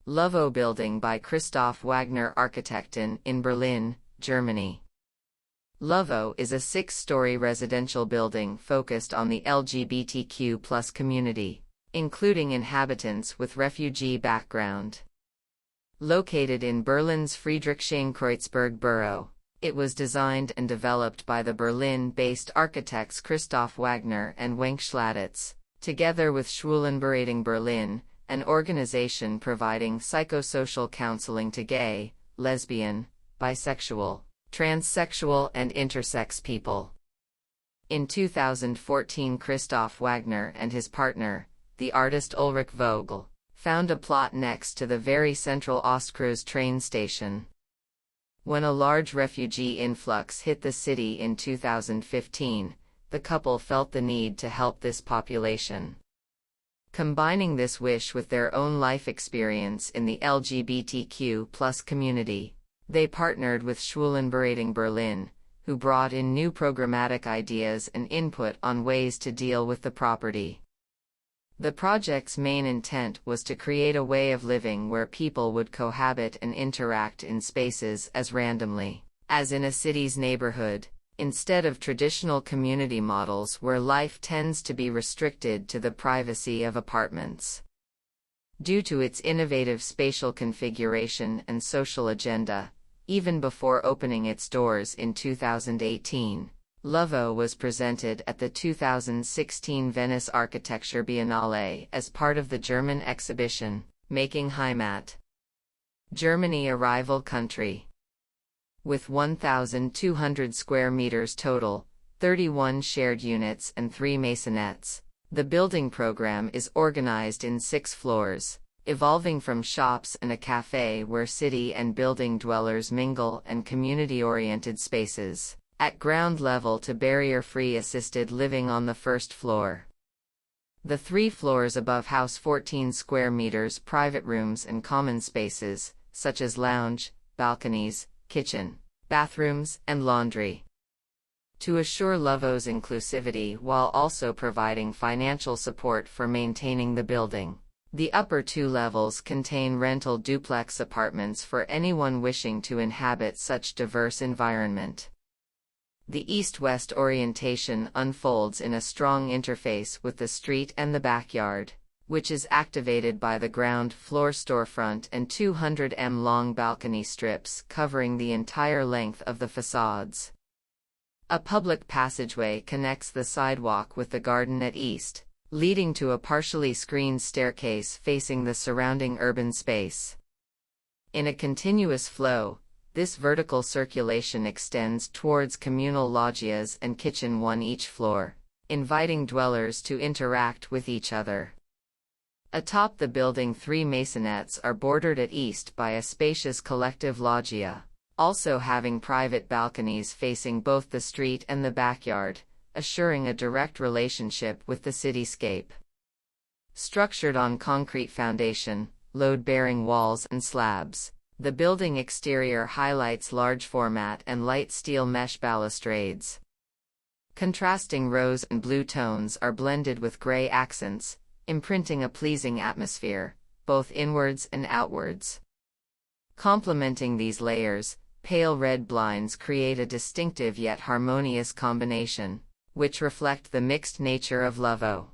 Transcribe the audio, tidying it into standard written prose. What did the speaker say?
LOVO building by Christoph Wagner Architekten in Berlin, Germany. LOVO is a 6-story residential building focused on the LGBTQ+ community, including inhabitants with refugee background. Located in Berlin's Friedrichshain-Kreuzberg borough, it was designed and developed by the Berlin-based architects Christoph Wagner and Wenke Schladitz, together with Schwulenberatung Berlin, an organization providing psychosocial counseling to gay, lesbian, bisexual, transsexual and intersex people. In 2014, Christoph Wagner and his partner, the artist Ulrich Vogl, found a plot next to the very central Ostkreuz train station. When a large refugee influx hit the city in 2015, the couple felt the need to help this population. Combining this wish with their own life experience in the LGBTQ+ community, they partnered with Schwulenberatung Berlin, who brought in new programmatic ideas and input on ways to deal with the property. The project's main intent was to create a way of living where people would cohabit and interact in spaces as randomly as in a city's neighborhood, instead of traditional community models where life tends to be restricted to the privacy of apartments. Due to its innovative spatial configuration and social agenda, even before opening its doors in 2018, LOVO was presented at the 2016 Venice Architecture Biennale as part of the German exhibition, Making Heimat. Germany arrival country. With 1,200 square meters total, 31 shared units and 3 maisonettes, the building program is organized in 6 floors, evolving from shops and a cafe where city and building dwellers mingle and community-oriented spaces, at ground level to barrier-free assisted living on the first floor. The 3 floors above house 14 square meters private rooms and common spaces, such as lounge, balconies, kitchen, bathrooms, and laundry. To assure LOVO's inclusivity while also providing financial support for maintaining the building, the upper 2 levels contain rental duplex apartments for anyone wishing to inhabit such diverse environment. The east-west orientation unfolds in a strong interface with the street and the backyard, which is activated by the ground floor storefront and 200 m long balcony strips covering the entire length of the facades. A public passageway connects the sidewalk with the garden at east, leading to a partially screened staircase facing the surrounding urban space. In a continuous flow, this vertical circulation extends towards communal loggias and kitchen on each floor, inviting dwellers to interact with each other. Atop the building, 3 maisonettes are bordered at east by a spacious collective loggia, also having private balconies facing both the street and the backyard, assuring a direct relationship with the cityscape. Structured on concrete foundation, load-bearing walls and slabs, the building exterior highlights large format and light steel mesh balustrades. Contrasting rose and blue tones are blended with gray accents, imprinting a pleasing atmosphere, both inwards and outwards. Complementing these layers, pale red blinds create a distinctive yet harmonious combination, which reflect the mixed nature of LOVO.